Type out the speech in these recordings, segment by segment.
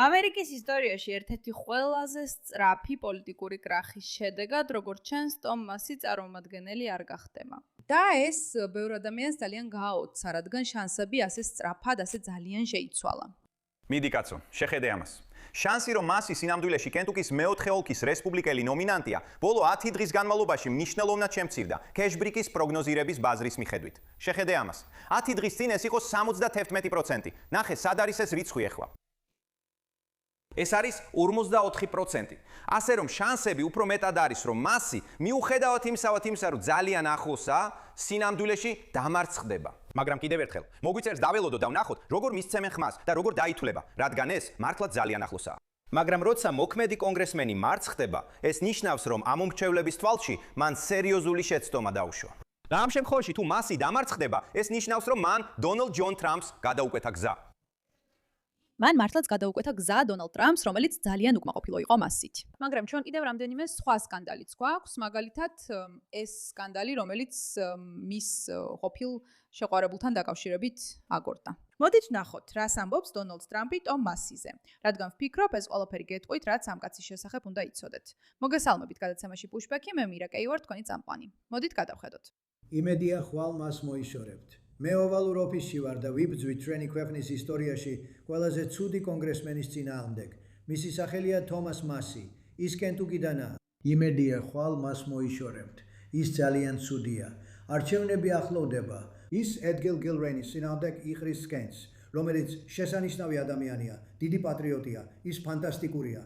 ამერიკის ისტორიაში ერთ-ერთი ყველაზე სწრაფი პოლიტიკური კრახის შედეგად, როგორც ჩანს, ტომ მასი წარმომადგენელი არ გახდება. და ეს ბევრ ადამიანს ძალიან გააოცა, რადგან შანსები ასე სწრაფად, ასე ძალიან შეიცვალა. მიდი კაცო, შეხედე ამას. შანსი რომ მასი სინამდვილეში კენტუკის მეოთხე ოლქის რესპუბლიკელი ნომინანტია, ბოლო 10 დღის განმავლობაში მნიშვნელოვნად შემცირდა კეშბრიკის პროგნოზირების ბაზრის მიხედვით. შეხედე ამას. 10 დღის წინ ეს იყო 71%. ნახე, სად არის ეს რიცხვი ახლა? ეს არის 54%. ასე რომ შანსები უფრო მეტად არის, რომ მასი მიუხედავად იმისა, რომ ძალიან ახლოსაა, სინამდვილეში დამარცხდება. მაგრამ კიდევ ერთხელ, მოგვიწერს დაველოდო და ვნახოთ, როგორ მისცემენ ხმას და როგორ დაითვლება, რადგან ეს მართლაც ძალიან ახლოსაა. მაგრამ როცა მოქმედი კონგრესმენი მარცხდება, ეს ნიშნავს, რომ ამ უმრჩევლების თვალში მან სერიოზული შეცდომა დაუშვა. და ამ შემთხვევაში თუ მასი დამარცხდება, ეს ნიშნავს, რომ მან დონალდ ჯონ ტრამპს გადაუკვეთა გზა. მან მართლაც გადაუკვეთა გზა დონალდ ტრამპს, რომელიც ძალიან უკმაყოფილო იყო მასით. მაგრამ ჩვენ კიდევ რამდენიმე სხვა სკანდალიც გვაქვს, მაგალითად ეს სკანდალი, რომელიც მის ყოფილ შეყვარებულთან დაკავშირებით აგორდა. მოდით ვნახოთ, რას ამბობს დონალდ ტრამპი ტომ მასიზე. რადგან ვფიქრობ, ეს ყველაფერი გეტყვით, რაც ამ კაცის შესახებ უნდა იცოდეთ. მოგესალმებით გადაცემაში პუშბექი, მე მირა კეი ვარ, თქვენი წამყვანი. მოდით გადავხედოთ. იმედია ხვალ მას მოიშორებთ. მე ოვალურ ოფისში ვარ და ვიბრძვით ჩვენი ქვეყნის ისტორიაში ყველაზე ცუდი კონგრესმენის წინააღმდეგ. მისი სახელია თომას მასი. ის კენტუკიდანაა. იმედია ხვალ მას მოიშორებთ. ის ძალიან ცუდია. არჩევნები ახლოვდება. ის ედგილ გილრენის წინააღმდეგ იყრის სკენს, რომელიც შესანიშნავი ადამიანია, დიდი პატრიოტია, ის ფანტასტიკურია.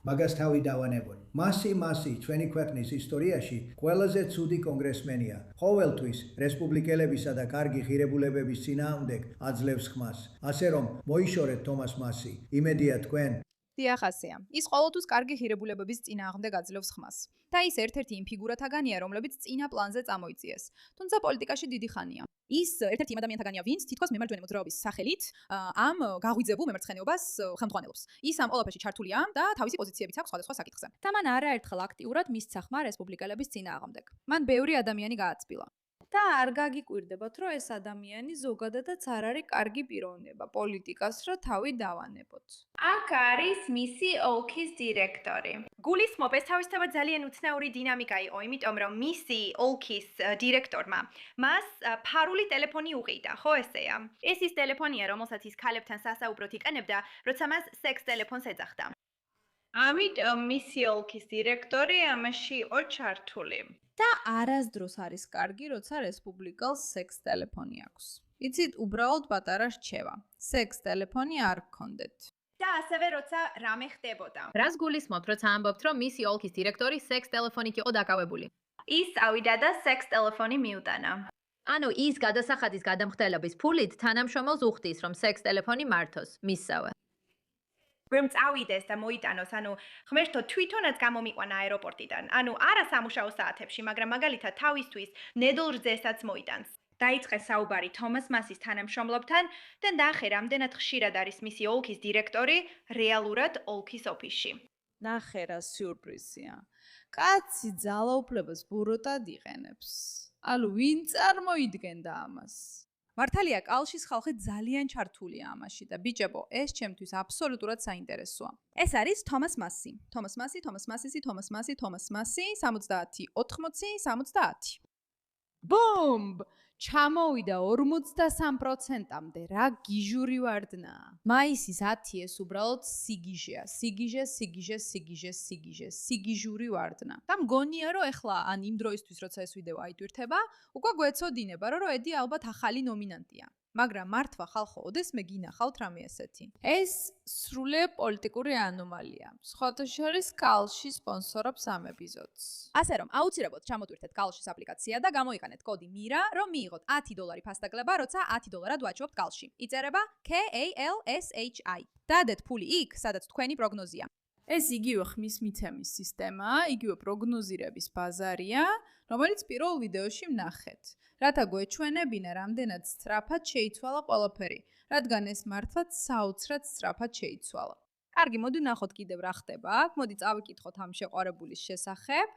მაგას თავი დავანებოთ. მასი ჩვენი ქვეყნის ისტორიაში ყველაზე ცუდი კონგრესმენია. ყოველთვის რესპუბლიკელებისა და კარგი ღირებულებების წინააღმდეგ აძლევს ხმას. ასე რომ მოიშორეთ თომას მასი. იმედია თქვენ. დიახ, ასეა. ის ყოველთვის კარგი ღირებულებების წინააღმდეგ აძლევს ხმას. და ის ერთ-ერთი იმ ფიგურათაგანია, რომლებიც წინა პლანზე წამოიწიეს. თუმცა პოლიტიკაში დიდი ხანია. ის ერთ-ერთი იმ ადამიანთაგანია, ვინც თითქოს მემარჯვენე მოძრაობის სახელით ამ გაღვიძებულ მემარცხენეობას ხელმძღვანელობს. ის ამ ყველაფერში ჩართულია და თავისი პოზიციებიც აქვს სხვადასხვა საკითხზე. და მან არაერთხელ აქტიურად მისცა ხმა რესპუბლიკელების წინააღმდეგ. მან ბევრი ადამიანი გააწბილა. და არ გაგიკვირდებათ, რომ ეს ადამიანი ზოგადადაც არ არის კარგი პიროვნება პოლიტიკას, რა თავი დავანებოთ. აქ არის მისი ოლქის დირექტორი. გულისხმობ, ეს თავისთავად ძალიან უცნაური დინამიკა იყო, იმიტომ რომ მისი ოლქის დირექტორმა მას ფარული ტელეფონი უყიდა, ხო ესეა? ეს ის ტელეფონია, რომელსაც ის ქალებთან სასაუბროდ იყენებდა, როცა მას სექს ტელეფონს ეძახდა. ამიტომ მისი ოლქის დირექტორი ამაში იყო ჩართული. და არასდროს არის კარგი, როცა რესპუბლიკელს სექს ტელეფონი აქვს. იცით, უბრალოდ პატარა რჩევა. სექს ტელეფონი არ გქონდეთ. და ასევე როცა რამე ხდებოდა. რას გულისხმობთ, როცა ამბობთ, რომ მისი ოლქის დირექტორი სექს ტელეფონით იყო დაკავებული? ის ავიდა და სექს ტელეფონი მიუტანა. ანუ ის გადასახადის გადამხდელობის ფულით თანამშრომელს უხდის, რომ სექს ტელეფონი მართოს, მისსავე. რომ წავიდეს და მოიტანოს, ანუ ღმერთო თვითონაც გამომიყვანა აეროპორტიდან. ანუ არა სამუშაო საათებში, მაგრამ მაგალითად თავისთვის ნედლ რძესაც მოიტანს. დაიწყეს საუბარი თომას მასის თანამშრომლობთან და ნახე, რამდენად ხშირად არის მისი ოლქის დირექტორი რეალურად ოლქის ოფისში. ნახე რა სიურპრიზია. კაცი ძალაუფლებას ბუროტად იყენებს. ანუ ვინ წარმოიდგენდა ამას? მართალია, კალშის ხალხი ძალიან ჩართულია ამაში და ბიჭებო, ეს ჩემთვის აბსოლუტურად საინტერესოა. ეს არის თომას მასი. თომას მასი, 70, 80, 70. ბომბ! ჩამოვიდა 43%-მდე, რა გიჟური ვარდნაა. მაისის 10 ეს უბრალოდ სიგიჟეა. სიგიჟური ვარდნა. და მგონია, რომ ეხლა ან იმ დროისთვის, როცა ეს ვიდეო აიტვირთება, უკვე გვეცოდინება, რომ ედი ალბათ ახალი ნომინანტია. მაგრამ მართვა ხალხო, ოდესმე გინახავთ რამე ესეთი. ეს სრულიად პოლიტიკური ანომალია. სხვათა შორის კალში სპონსორობს ამ ეპიზოდს. ასე რომ, აუცილებლად ჩამოტვირთეთ კალშის აპლიკაცია და გამოიყენეთ კოდი MIRA, რომ მიიღოთ $10 ფასდაგლება, როცა $10 ვაჭრობთ კალში. იწერება KALSHI. დადეთ ფული იქ, სადაც თქვენი პროგნოზია. ეს იგივე ხმის მიცემის სისტემაა, იგივე პროგნოზირების ბაზარია, რომელიც პირველ ვიდეოში ვნახეთ. რათა გვეჩვენებინა, რამდენად სწრაფად შეიცვალა ყველაფერი, რადგან ეს მართლაც საოცრად სწრაფად შეიცვალა. კარგი, მოდი ვნახოთ კიდევ რა ხდება აქ, მოდი წავიკითხოთ ამ შეყვარებულის შესახებ.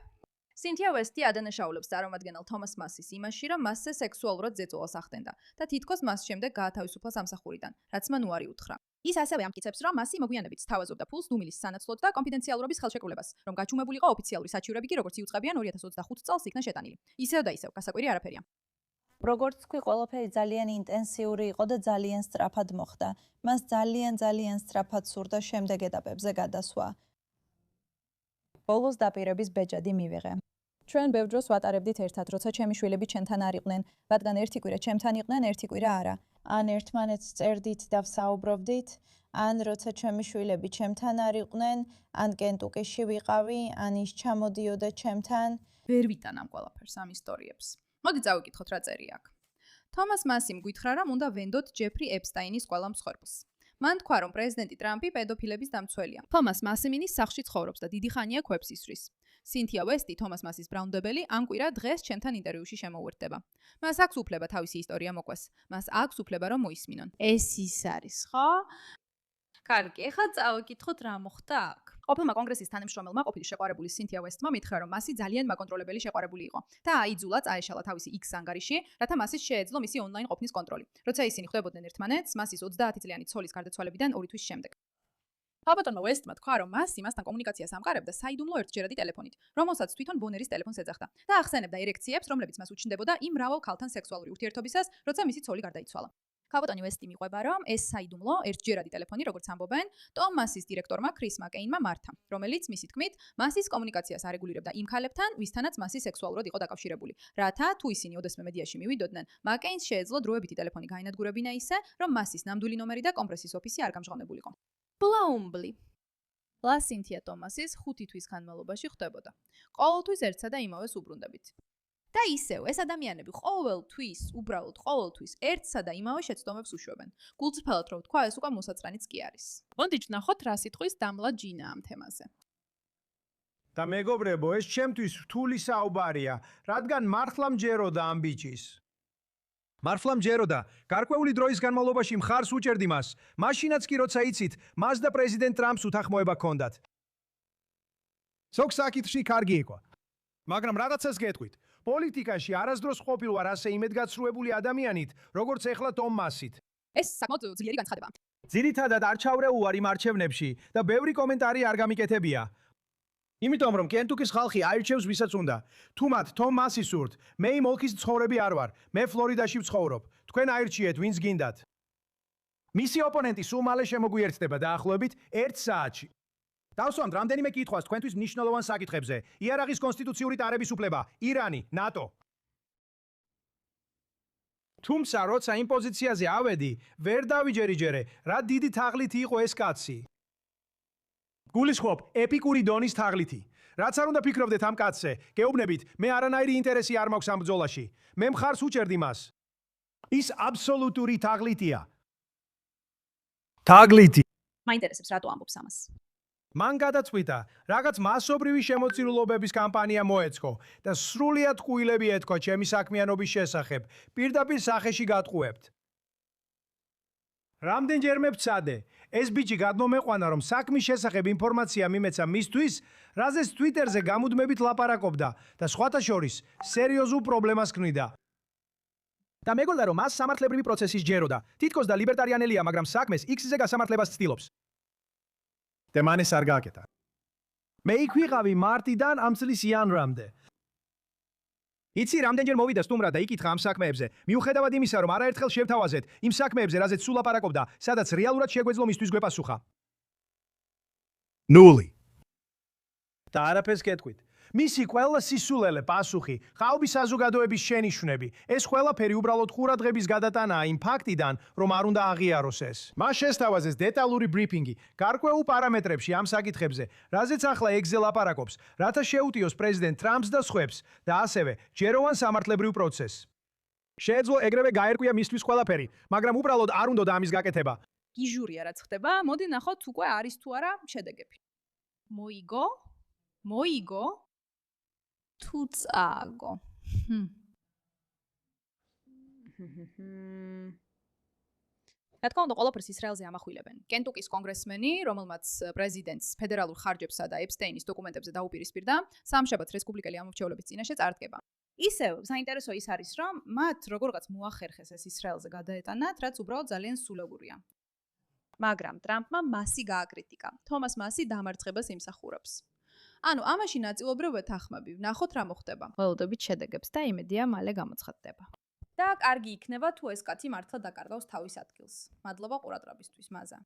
სინთია ვესტი ადანაშაულებს წარმომადგენელ თომას მასის იმაში, რომ მასზე სექსუალურად ზეწოლას ახდენდა და თითქოს მას შემდეგ გაათავისუფლა სამსახურიდან, რაც მან უარი უთხრა. ის ასევე ამტკიცებს, რომ მასი მოგვიანებით სთავაზობდა ფულს დუმილის სანაცვლოდ და კონფიდენციალურობის ხელშეკრულებას, რომ გაჩუმებულიყო ოფიციალური საჩივრები კი როგორც იუწყებიან 2025 წელს იქნა შეტანილი. ისევ და ისევ, გასაკვირი არაფერია. როგორც თქვი, ყველაფერი ძალიან ინტენსიური იყო და ძალიან სწრაფად მოხდა. მას ძალიან სწრაფად სურდა შემდეგ ეტაპებზე გადასვა. ბოლოს დაპირების ბეჯადი მივიღე. ჩვენ ბევრ დროს ვატარებდით ერთად, როცა ჩემი შვილები ჩემთან არ იყვნენ, რადგან ერთი კვირა ჩემთან იყვნენ, ერთი კვირა არა. ან ერთმანეთს წერდით და ვსაუბრობდით, ან როცა ჩემი შვილები ჩემთან არ იყვნენ, ან კენტუკიში ვიყავი, ან ის ჩამოდიოდა ჩემთან. ვერ ვიტან ამ ყველაფერს ამ ისტორიებს. მოდი წავიკითხოთ რა წერია აქ. თომას მასიმ გითხრა, რომ უნდა ვენდოთ ჯეფრი ეპსტაინის ყველა მსხვერპლს. მან თქვა, რომ პრეზიდენტი ტრამპი პედოფილების დამცველია. თომას მასიმინის სახლში ცხოვრობს და დიდი ხანია ქვებს ისვრის. სინთია ვესტი, თომას მასის ბრაუნდებელი, ამ კვირა დღეს ჩემთან ინტერვიუში შემოუერთდება. მას აქვს უფლება თავისი ისტორია მოყვეს. მას აქვს უფლება რომ მოისმინონ. ეს ის არის, ხო? კარგი, ეხლა წავიკითხოთ რა მოხდა აქ. ყოფილმა კონგრესის თანამშრომელმა ყოფილი შეყვარებული სინთია ვესტმა მითხრა, რომ მასი ძალიან მაკონტროლებელი შეყვარებული იყო და აიძულა წაეშალა თავისი X ანგარიში, რათა მასის შეეძლო მისი ონლაინ ყოფნის კონტროლი. როცა ისინი ხვდებოდნენ ერთმანეთს, მასის 30 წლიანი ცოლის გარდაცვალებიდან 2 თვის შემდეგ. ალბათონმა ვესტმა თქვა, რომ მას იმასთან კომუნიკაციას ამყარებდა საიდუმლო ერთჯერადი ტელეფონით, რომელსაც თვითონ ბონერის ტელეფონს ეძახდა და ახსენებდა ერექციებს, რომლებიც მას უჩნდებოდა იმ მრავალ ქალთან სექსუალური ურთიერთობისას, როცა მისი ცოლი გარდაიცვალა. ქალბატონი ვესტი მიყვება, რომ ეს საიდუმლო ერთჯერადი ტელეფონი, როგორც ამბობენ, ტომ მასის დირექტორმა ქრის მაკეინმა მართა, რომელიც მისი თქმით, მასის კომუნიკაციას არეგულირებდა იმ ქალებთან, ვისთანაც მასი სექსუალურად იყო დაკავშირებული. რათა თუ ისინი ოდესმე მედიაში მივიდოდნენ, მაკეინს შეეძლო დროებითი ტელეფონი გაენადგურებინა ისე, რომ მასის ნამდვილი ნომერი და კომპრესის ოფისი არ გამჟღავნებულიყო. ბლაუმბლი. ლასინთია თომასის 5 თვის განმავლობაში ხვდებოდა. ყოველთვის ერთსა და იმავეს უბრუნდებით. და ისევ ეს ადამიანები ყოველთვის, უბრალოდ ყოველთვის ერთსა და იმავე შეცდომებს უშვებენ. გულწრფელად რო ვთქვა, ეს უკვე მოსაწრანიც კი არის. მოდით ვნახოთ რა სიტყვის დამლა ჯინა ამ თემაზე. და მეგობრებო, ეს ჩემთვის რთული საუბარია, რადგან მართლა მჯეროდა ამ ბიჭის. მართლა მჯეროდა, გარკვეული დროის განმავლობაში მხარს უჭერდი მას, მაშინაც კი როცა იცით, მას და პრეზიდენტ ტრამპს უთანხმოება ჰქონდათ. ზოგ საკითხში კარგი იყო. მაგრამ რაღაცას გეტყვით, პოლიტიკაში არასდროს ყოფილ ვარ ასე იმედგაცრუებული ადამიანით, როგორც ეხლა ტომ მასით. ეს საკმაოდ ძლიერი განცხადებაა. ძირითადად არ ჩავრეულ ვარ იმ არჩევნებში და ბევრი კომენტარი არ გამიკეთებია. იმიტომ რომ კენტუკის ხალხი აირჩევს ვისაც უნდა. თუ მათ თომ მასი სურთ, მე იმ ოლქის მცხოვრები არ ვარ, მე ფლორიდაში ვცხოვრობ. თქვენ აირჩიეთ ვინც გინდათ. მისი ოპონენტი სულ მალე შემოგვიერთდება დაახლოებით 1 საათში. დავსვამთ რამდენიმე კითხვას თქვენთვის მნიშვნელოვან საკითხებზე. იარაღის კონსტიტუციური ტარების უფლება, ირანი, ნატო. თუმცა როცა იმ პოზიციაზე ავედი, ვერ დავიჯერიჯერე, რა დიდი თაღლითი იყო ეს კაცი. გულისხმობ, ეპიკური დონის თაღლითი. რაც არ უნდა ფიქრობდეთ ამ კაცზე, გეუბნებით, მე არანაირი ინტერესი არ მაქვს ამ ბრძოლაში. მე მხარს უჭერდი მას. ის აბსოლუტური თაღლითია. თაღლითი. მაინტერესებს რატო ამბობს ამას. მან გადაწყვიტა, რაღაც მასობრივი შემოწირულობების კამპანია მოეწყო და სრულიად ყვილები ეთქვა ჩემი საქმიანობის შესახებ, პირდაპირ სახეში გატყუებთ. რამდენჯერმე ვცადე, ეს ბიჭი გადმომეყვანა, რომ საქმის შესახებ ინფორმაცია მიმეცა მისთვის, რაზეც Twitter-ზე გამუდმებით ლაპარაკობდა და სხვათა შორის სერიოზულ პრობლემას ქმნიდა. და მეგონა რომ მას სამართლებრივი პროცესი სჯეროდა. თითქოს და ლიბერტარიანელია, მაგრამ საქმეს X-ზე გასამართლებას ცდილობს. და მან ეს არ გააკეთა. მე იქ ვიყავი მარტიდან ამ წლის იანვრამდე. იცი რამდენჯერ მოვიდა სტუმრად და იკითხა ამ საქმეებზე. მიუხედავად იმისა, რომ არაერთხელ შევთავაზეთ იმ საქმეებზე, რაზეც სულ ლაპარაკობდა, სადაც რეალურად შეგვეძლო მისთვის გვეპასუხა. 0. და არაფერს გეტყვით. მისი ყველა სისულელე პასუხი, ხაობის საზოგადოების შენიშვნები, ეს ყველაფერი უბრალოდ ყურადღების გადატანაა იმ ფაქტიდან, რომ არ უნდა აღიაროს ეს. მას შესთავაზეს დეტალური ბრიფინგი გარკვეულ პარამეტრებში ამ საკითხებზე, რაზეც ახლა ეგზე ლაპარაკობს, რათა შეუტიოს პრეზიდენტ ტრამპს და სხვებს და ასევე ჯეროვან სამართლებრივ პროცესს. შეეძლო ეგრევე გაერკვია მისთვის ყველაფერი, მაგრამ უბრალოდ არ უნდოდა ამის გაკეთება. გიჟურია რაც ხდება, მოდი ნახოთ უკვე არის თუ არა შედეგები. მოიგო თუ წააგო. რა თქმა უნდა, ყველაფერს ისრაელზე ამახვილებენ. კენტუკის კონგრესმენი, რომელმაც პრეზიდენტს ფედერალურ ხარჯებსა და ეპსტეინის დოკუმენტებზე დაუპირისპირდა, სამშაბათს რესპუბლიკელი ამორჩევლობის წინაშე წარდგება. ისევ საინტერესო ის არის, რომ მათ როგორღაც მოახერხეს ეს ისრაელზე გადაეტანათ, რაც უბრალოდ ძალიან სულეგურია. მაგრამ ტრამპმა მასი გააკრიტიკა. თომას მასი დამარცხებას იმსახურებს. ანუ ამაში ნაწილობრივ ვეთანხმები, ვნახოთ რა მოხდება. ველოდებით შედეგებს და იმედია მალე გამოცხადდება. და კარგი იქნება თუ ეს კაცი მართლა დაკარგავს თავის ადგილს. მადლობა ყურადღებისთვის, მაზა.